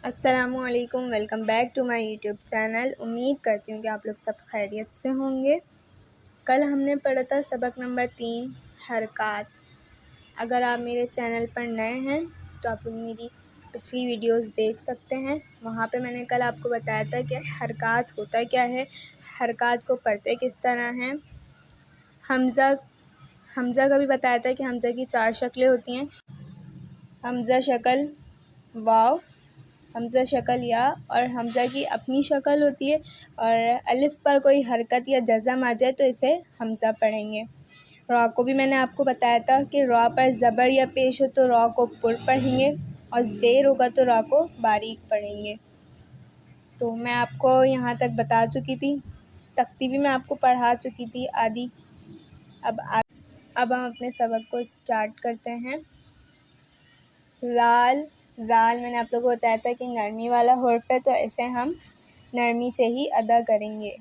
अस्सलामुअलैकुम, welcome back to my YouTube channel. उम्मीद करती हूँ कि आप लोग सब खैरियत से होंगे। कल हमने पढ़ा था सबक नंबर 3 हरकत। अगर आप मेरे चैनल पर नए हैं तो आप लोग मेरी पिछली वीडियोस देख सकते हैं। वहाँ पे मैंने कल आपको बताया था कि हरकत होता क्या है, हरकत को पढ़ते किस तरह हैं। हमज़ा का भी बताया था कि हमज़ा की 4 शक्लें होती हैं। हमज़ा शक्ल, वाव, हमज़ा शक्ल या, और हमज़ा की अपनी शक्ल होती है। और अलिफ पर कोई हरकत या जज़म आ जाए तो इसे हमज़ा पढ़ेंगे। रॉ को भी मैंने आपको बताया था कि रॉ पर ज़बर या पेश हो तो रॉ को पुर पढ़ेंगे, और ज़ेर होगा तो रॉ को बारीक पढ़ेंगे। तो मैं आपको यहाँ तक बता चुकी थी, तख्ती भी मैं आपको पढ़ा चुकी थी आदि। अब हम अपने सबक को स्टार्ट करते हैं। लाल मैंने आप लोगों को बताया था कि नरमी वाला हुर्फ है, तो इसे हम नरमी से ही अदा करेंगे।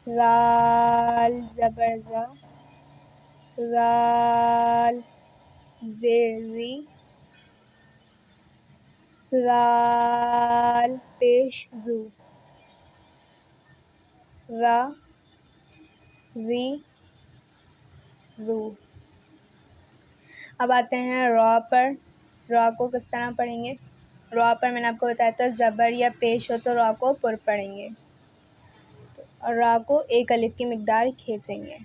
लाल ज़बर ज़ा, लाल ज़ेर ज़ी, लाल पेश ज़ू, रा री रू। अब आते हैं रॉ पर। रॉ को किस तरह पढ़ेंगे। रॉ पर मैंने आपको बताया था ज़बर या पेश हो तो रॉ को पुर पढ़ेंगे, और रॉ को एक अलिफ की मिक़दार खींचेंगे।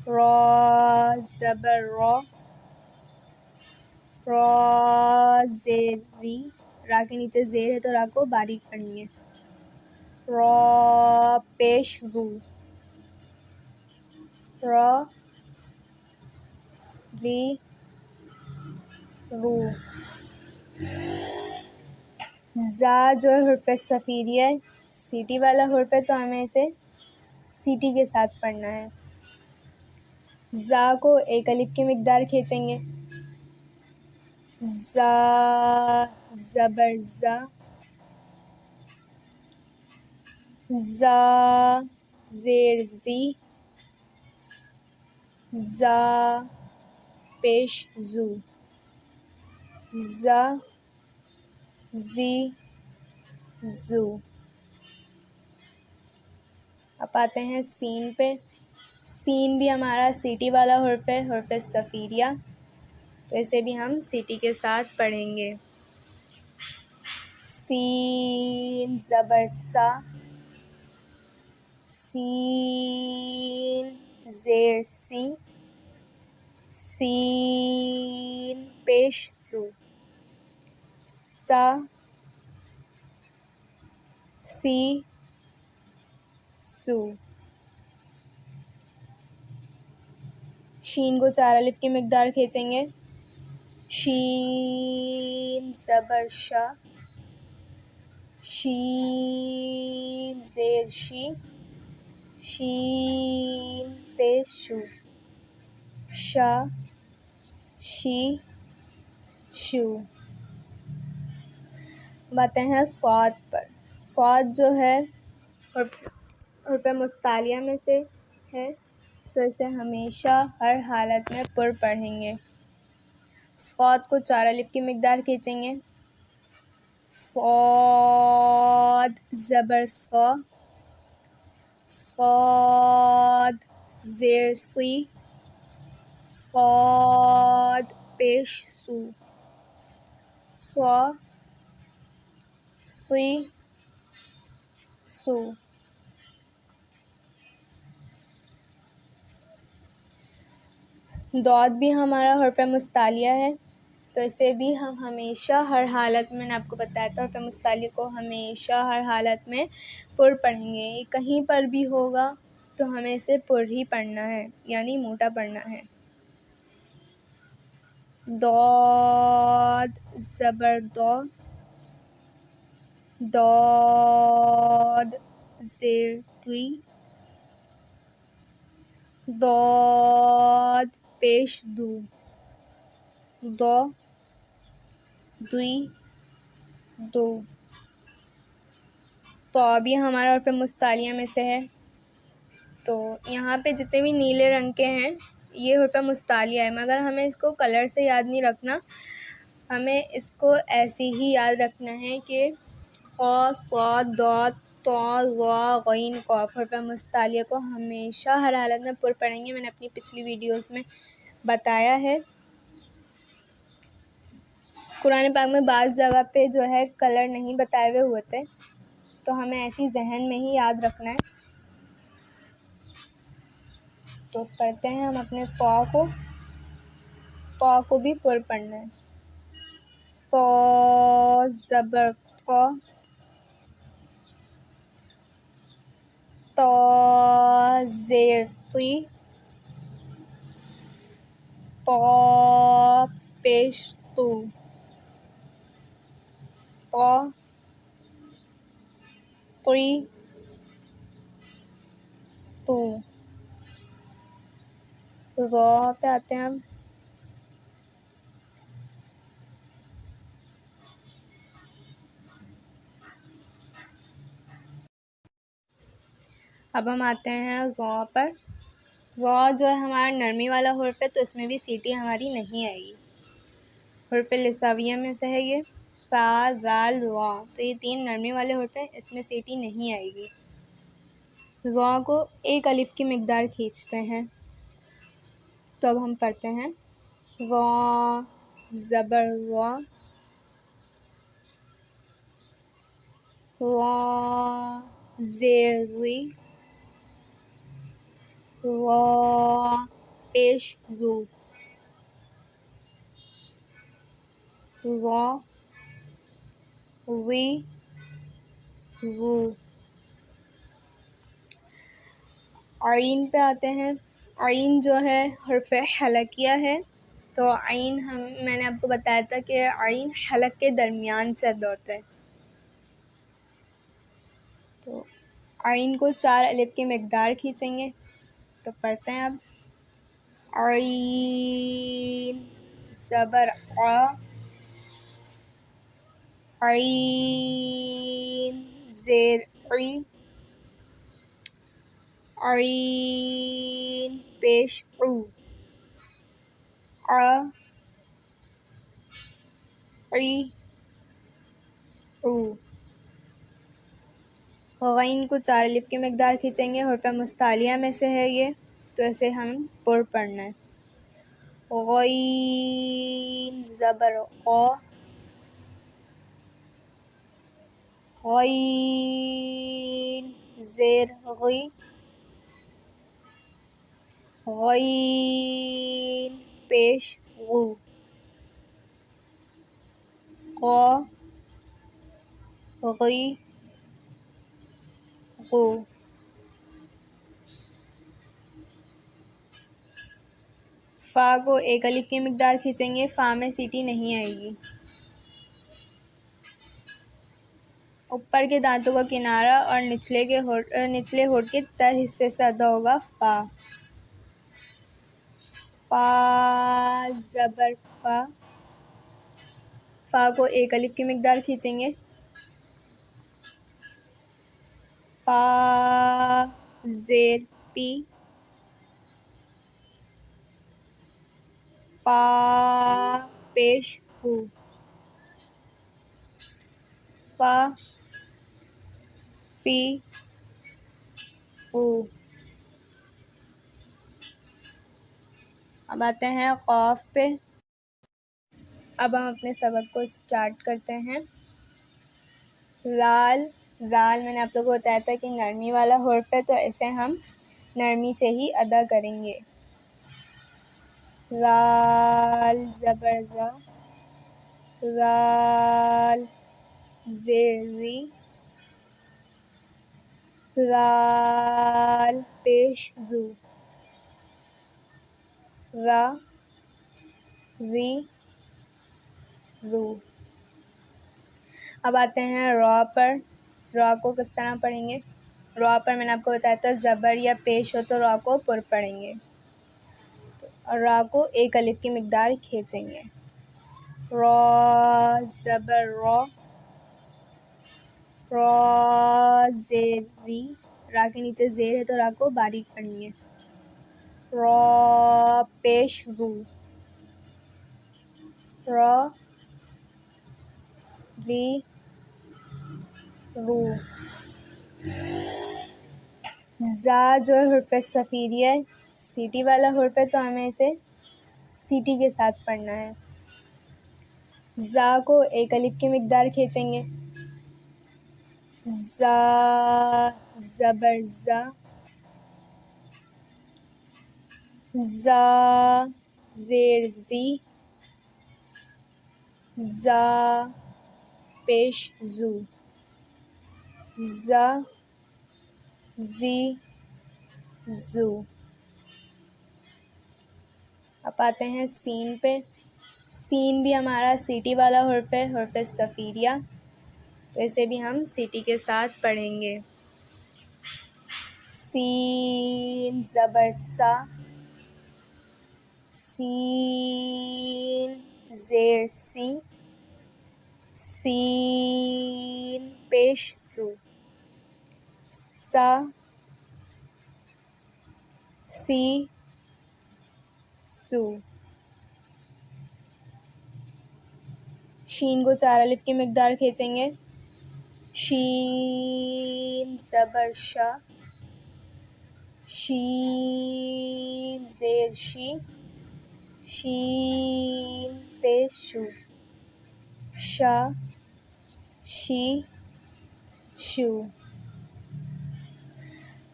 रॉ ज़बर रॉ, रॉ ज़ेर री, रा के नीचे ज़ेर है तो रा को बारीक पढ़ेंगे। रॉ पेश रू, रॉ री रू। ज़ा जो हुर्फ़ सफ़ीरिया है, सीटी वाला हुर्फ़ है, तो हमें इसे सीटी के साथ पढ़ना है। ज़ा को एक अलिफ की मिक़दार खींचेंगे। ज़ा ज़बर ज़ा, ज़ा ज़ेर ज़ी, ज़ा पेश ज़ू, ज़ा ज़ी ज़ू। अब आते हैं सीन पे। सीन भी हमारा सीटी वाला हुर्फ़ है, हुर्फ़ सफ़ीरिया, तो इसे भी हम सीटी के साथ पढ़ेंगे। सीन ज़बर सा, सीन ज़ेर सी, सीन पेश सू, सा सी सू। शीन को 4 अलिफ की मिक़दार खींचेंगे। शीन ज़बर शा, शीन ज़ेर शी, शीन पेश शू, शा शी शू। बातें हैं सौद पर। सौद जो है हुर्फ़ मुस्तालिया में से है, तो इसे हमेशा हर हालत में पुर पढ़ेंगे। सौद को 4 अलिफ की मिक़दार खींचेंगे। सौद ज़बर सौ, सौद ज़ेर सी, सौद पेश सू, सौ सी सू। दौद भी हमारा हुर्फ़ मुस्तालिया है, तो इसे भी हम हमेशा हर हालत में, मैंने आपको बताया था हुर्फ़ मुस्तालिया को हमेशा हर हालत में पुर पढ़ेंगे। ये कहीं पर भी होगा तो हमें इसे पुर ही पढ़ना है, यानी मोटा पढ़ना है। दौद ज़बर दौ, दौद ज़ेर दुई, दौद पेश दू, दौ दुई दो। तो अभी हमारा हुर्फ़ मुस्तालिया में से है, तो यहाँ पे जितने भी नीले रंग के हैं ये हुर्फ़ मुस्तालिया है, मगर हमें इसको कलर से याद नहीं रखना, हमें इसको ऐसे ही याद रखना है कि क़ साद दाद तो ज़ा ग़ैन क़ाफ हर्फ़ मुस्तालिया को हमेशा हर हालत में पुर पढ़ेंगे। मैंने अपनी पिछली वीडियोस में बताया है। कुरान पाक में बाज़ जगह पे जो है कलर नहीं बताए हुए होते, तो हमें ऐसी जहन में ही याद रखना है। तो पढ़ते हैं हम अपने क़ को भी पुर पढ़ना है। क़ ज़बर क़, तो ज़ेर ती, तो पेश तू, तो ती तू। ज़ पे आते हैं हम। अब हम आते हैं ज़ पर। ज़ जो है हमारा नरमी वाला हुर्फ़ है, तो इसमें भी सीटी हमारी नहीं आएगी। हुर्फ़ लिसाविया में से है ये सा ज़ाल ज़ा, तो ये 3 नरमी वाले हुर्फ़ हैं, इसमें सीटी नहीं आएगी। ज़ को एक अलिफ की मिक़दार खींचते हैं। तो अब हम पढ़ते हैं ज़ ज़बर ज़, ज़ेर ज़ी, पेश ज़ू, ज़ी ज़ू। आइन पे आते हैं। आइन जो है हर्फ़ हलकिया है, तो आइन मैंने आपको बताया था कि आइन हलक के दरमियान से अदा होता है। तो आइन को 4 अलिफ की मिक़दार खींचेंगे। तो पढ़ते हैं अब आइन ज़बर आ, आइन ज़ेर ई, आइन पेश ऊ, आ ई ऊ। ग़ैन को 4 अलिफ की मिक़दार खींचेंगे। हुर्फ़ मुस्तालिया में से है ये, तो इसे हम पुर पढ़ना है। ग़ैन ज़बर ग़, ग़ैन ज़ेर ग़ी, ग़ैन पेश ग़ू, ग़ ग़ी ग़ू। फ़ा को 1 अलिफ की मिक़दार खींचेंगे। फ़ा में सीटी नहीं आएगी। ऊपर के दांतों का किनारा और निचले होंठ के तर हिस्से से अदा होगा फ़ा। फ़ा ज़बर फ़ा, फ़ा को 1 अलिफ की मिक़दार खींचेंगे। फ़ा ज़ेर पी, फ़ा पेश हू, फ़ा फी हू। अब आते हैं क़ाफ पे। अब हम अपने सबक को स्टार्ट करते हैं। ज़ाल मैंने आप लोगों को बताया था कि नरमी वाला हुर्फ़ है, तो इसे हम नरमी से ही अदा करेंगे। ज़ाल ज़बर ज़ा, ज़ाल ज़ेर ज़ी, ज़ाल पेश ज़ू, ज़ा ज़ी ज़ू। अब आते हैं रॉ पर। रॉ को किस तरह पढ़ेंगे। रॉ पर मैंने आपको बताया था ज़बर या पेश हो तो रॉ को पुर पढ़ेंगे, और रॉ को 1 अलिफ की मिक़दार खींचेंगे। रॉ ज़बर रॉ, रॉ ज़ेर री, रा के नीचे ज़ेर है तो रा को बारीक पढ़ेंगे। रॉ पेश रू, रॉ वी रू। ज़ा जो है हुर्फ़ सफ़ीरिया है, सीटी वाला हुर्फ़ है, तो हमें इसे सीटी के साथ पढ़ना है। ज़ा को एक अलिफ की मिक़दार खींचेंगे। ज़ा ज़बर ज़ा, ज़ा ज़ेर ज़ी, ज़ा पेश ज़ू, ज़ा ज़ी ज़ू। अब आते हैं सीन पे। सीन भी हमारा सीटी वाला हुर्फ़ है, हुर्फ़ सफ़ीरिया, तो इसे भी हम सीटी के साथ पढ़ेंगे। सीन ज़बर सा, सीन ज़ेर सी, सीन पेश सू, सा सी सू। शीन को 4 अलिफ की मिक़दार खींचेंगे। शीन ज़बर शा, शीन ज़ेर शी, शीन पेश शू, शा शी शू।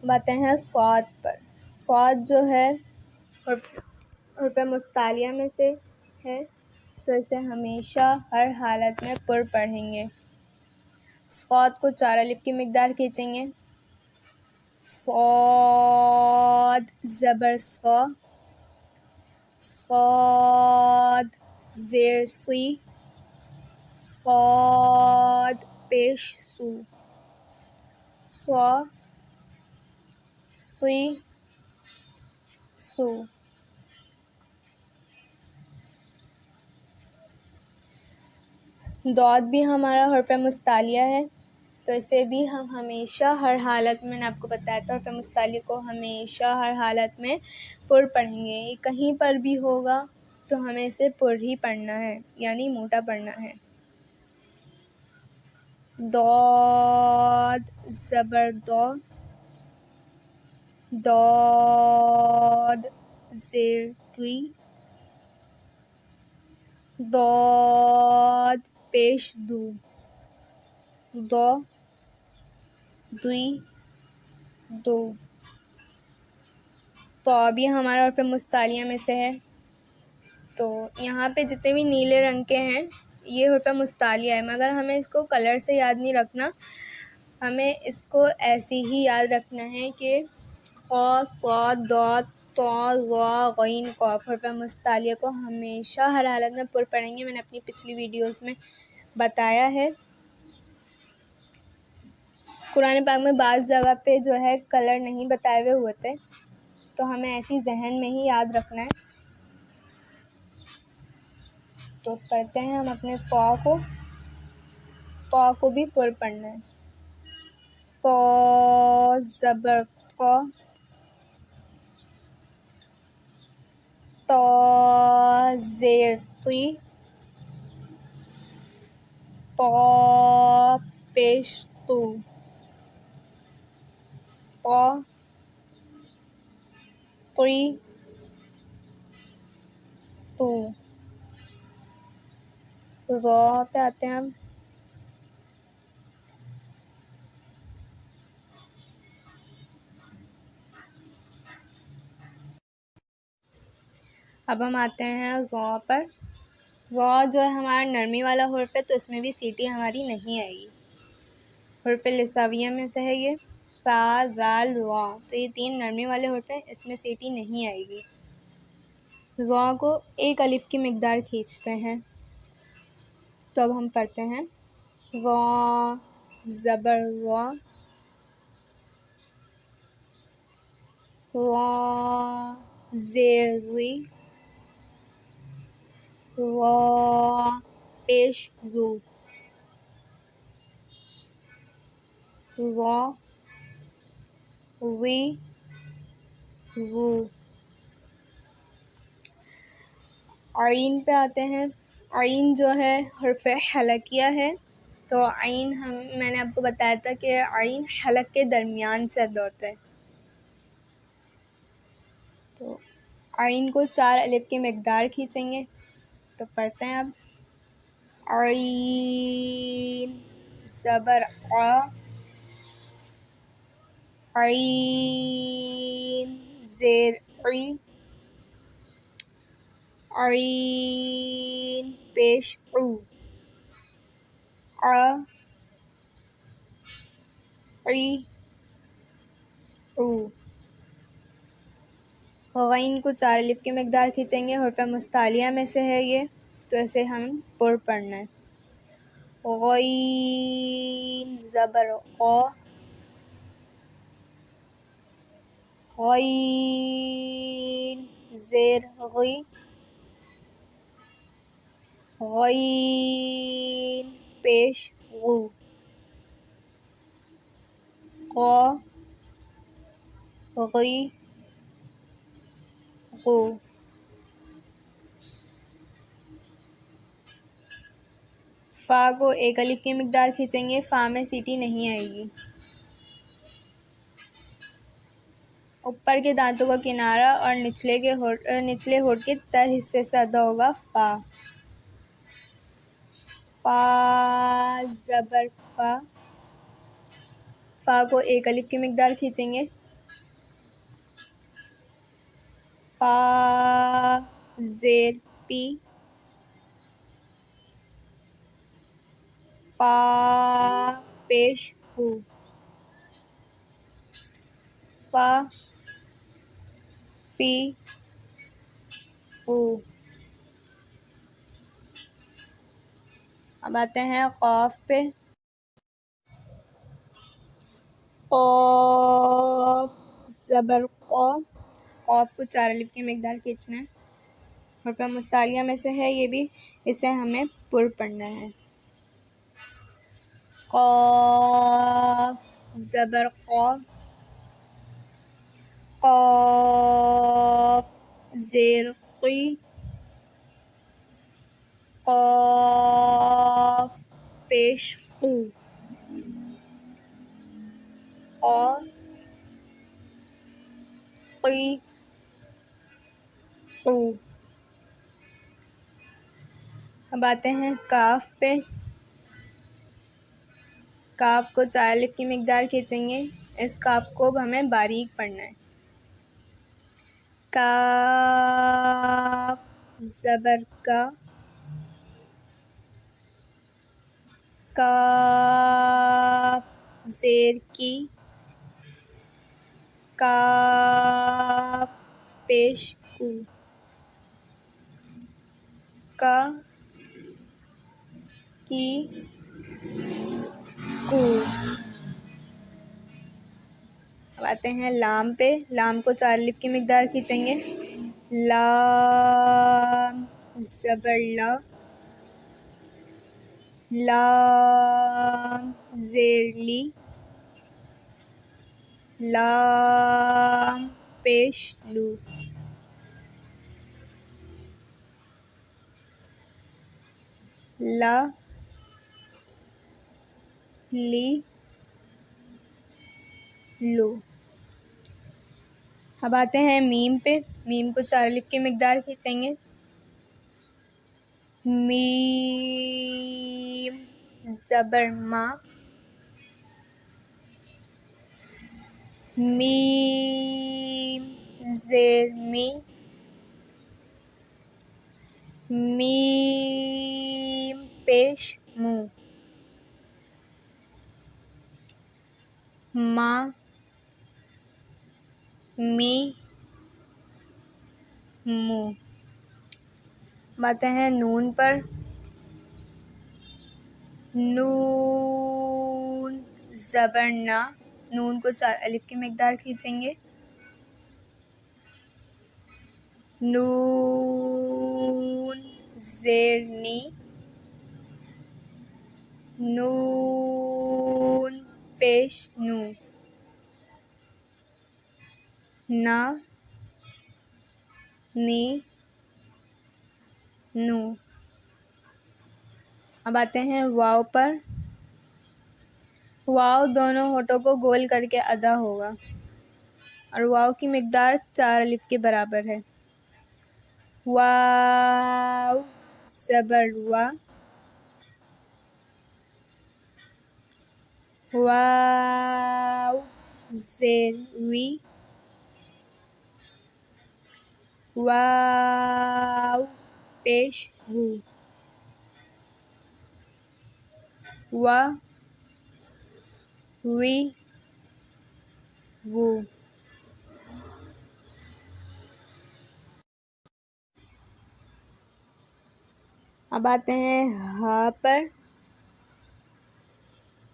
बातें हैं स्वाद पर। स्वाद जो है हुर्फ़ मुस्तालिया में से है, तो इसे हमेशा हर हालत में पुर पढ़ेंगे। स्वाद को 4 अलिफ की मिक़दार खींचेंगे। स्वाद ज़बर स्वा, स्वाद ज़ेर सी, स्वाद पेश सू, स्वा सी सू। दौद भी हमारा हुर्फ़ मुस्तालिया है, तो इसे भी हम हमेशा हर हालत में, मैंने आपको बताया था हुर्फ़ मुस्तालिया को हमेशा हर हालत में पुर पढ़ेंगे। ये कहीं पर भी होगा तो हमें इसे पुर ही पढ़ना है, यानी मोटा पढ़ना है। दौद ज़बर दौ, दौद ज़ेर दुई, दौद पेश दू, दौ दुई दो। तो अभी हमारा हुर्फ़ मुस्तालिया में से है, तो यहाँ पे जितने भी नीले रंग के हैं ये हुर्फ़ मुस्तालिया है, मगर हमें इसको कलर से याद नहीं रखना, हमें इसको ऐसे ही याद रखना है कि क़ा स्वाद दौद तौ ज़ा ग़ैन क़ाफ़। हुर्फ़ मुस्तालिया को हमेशा हर हालत में पुर पढ़ेंगे, मैंने अपनी पिछली वीडियोस में बताया है। कुरान पाक में बाज़ जगह पे जो है कलर नहीं बताए हुए होते, तो हमें ऐसी जहन में ही याद रखना है। तो पढ़ते हैं हम अपने तौ को भी पुर पढ़ना है। तौ ज़बर क़ौ, तौ ज़ेर ती, तौ पेश तू, तौ तुई तू। ज़ौ पे आते हैं हम। अब हम आते हैं ज़ौ पर। ज़ौ जो है हमारा नरमी वाला हुर्फ़ है, तो इसमें भी सीटी हमारी नहीं आएगी। हुर्फ़ लिसाविया में से है ये, सा ज़ाल ज़ौ, तो ये 3 नरमी वाले हुर्फ़ हैं, इसमें सीटी नहीं आएगी। ज़ौ को एक अलिफ की मिक़दार खींचते हैं। तो अब हम पढ़ते हैं ज़ौ ज़बर ज़ौ, ज़ौ ज़ेर ज़ी, ज़ौ पेश ज़ू, ज़ौ ज़ी ज़ू। आइन पे आते हैं। आइन जो है हुर्फ़ हलकिया है, तो आइन मैंने आपको बताया था कि आइन हलक के दरमियान से अदा होता है। तो आइन को 4 अलिफ की मिक़दार खींचेंगे। तो पढ़ते हैं अब। आइन ज़बर आ, आइन ज़ेर ई, आइन पेश ऊ, आ ई ऊ। गैन को 4 अलिफ की मिक़दार खींचेंगे। हुर्फ़ मुस्तालिया में से है ये, तो ऐसे हम पुर पढ़ना है। गैन ज़बर क़, गैन ज़ेर ग़ी, गैन पेश गू, क़ ग़ी गू। फ़ा को 1 अलिफ की मिक़दार खींचेंगे। फ़ा में सीटी नहीं आएगी। ऊपर के दांतों का किनारा और निचले होंठ के तर हिस्से से अदा होगा फ़ा। फ़ा ज़बर फ़ा, फ़ा को 1 अलिफ की मिक़दार खींचेंगे। फ़ा ज़ेर पी, फ़ा पेश हू, फ़ा फी हू। अब आते हैं क़ाफ़ पे। क़ाफ़ ज़बर क़, क़ाफ़ को 4 अलिफ की मिक़दार खींचना है। हुर्फ़ मुस्तालिया में से है ये भी, इसे हमें पुर पढ़ना है। क़ाफ़ ज़बर क़, क़ाफ़ ज़ेर क़ी, क़ाफ़ पेश क़ू, क़ क़ी क़ू। अब आते हैं काफ पे। काफ को 4 अलिफ की मिक़दार खींचेंगे। इस काफ को हमें बारीक पढ़ना है। काफ ज़बर का, काफ ज़ेर की, काफ पेश कू, का की कू। अब आते हैं लाम पे। लाम को 4 अलिफ की मिक़दार खींचेंगे। लाम ज़बर ला, लाम ज़ेर ली, लाम पेश लू, ला ली लू। अब आते हैं मीम पे। मीम को 4 अलिफ की मिक़दार खींचेंगे। मीम ज़बर मा, मीम ज़ेर मी, मीम पेश मू, मा मी मू। बातें हैं नून पर। नून ज़बर ना, नून को 4 अलिफ की मिक़दार खींचेंगे। नून ज़ेर नी, नून पेश नू, ना नी नू। अब आते हैं वाव पर। वाव दोनों होठों को गोल करके अदा होगा और वाव की मिकदार 4 अलिफ के बराबर है। वाव ज़बर वा, वाव ज़ेर वी, वाव पेश वू, वा वी वू। अब आते हैं हा पर।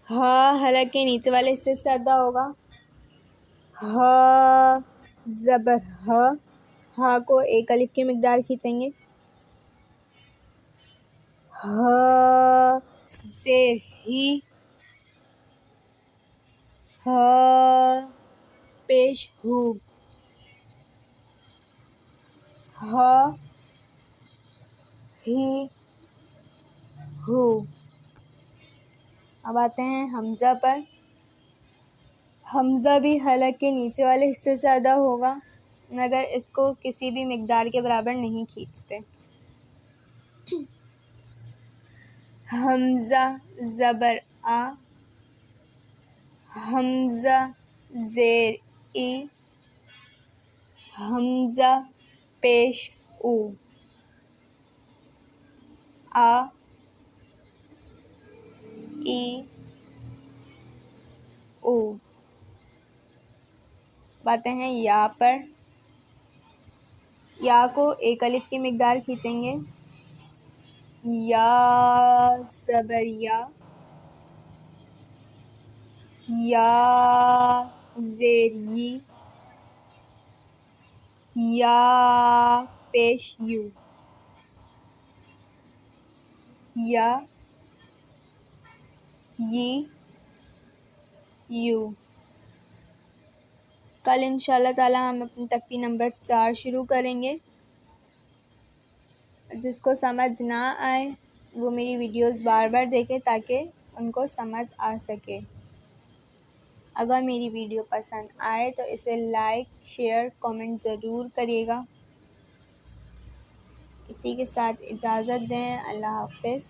हा हलक के नीचे वाले हिस्से से अदा होगा। हा ज़बर हा को 1 अलिफ की मिकदार खींचेंगे। हा ज़ेर ही, हा पेश हू, हा ही हू। अब आते हैं हमज़ा पर। हमज़ा भी हलक के नीचे वाले हिस्से से अदा होगा मगर इसको किसी भी मिकदार के बराबर नहीं खींचते। हमज़ा ज़बर आ, हमज़ा ज़ेर ई, हमज़ा पेश ऊ, आ ई ऊ। बातें हैं या पर। या को 1 अलिफ की मिकदार खींचेंगे। या ज़बर या ज़ेर यी, या पेश यू, या यी यू। कल इंशाल्लाह ताला हम अपनी तख्ती नंबर 4 शुरू करेंगे। जिसको समझ ना आए वो मेरी वीडियोस बार बार देखे ताकि उनको समझ आ सके। अगर मेरी वीडियो पसंद आए तो इसे लाइक शेयर कमेंट ज़रूर करिएगा। इसी के साथ इजाज़त दें। अल्लाह हाफ़िज़।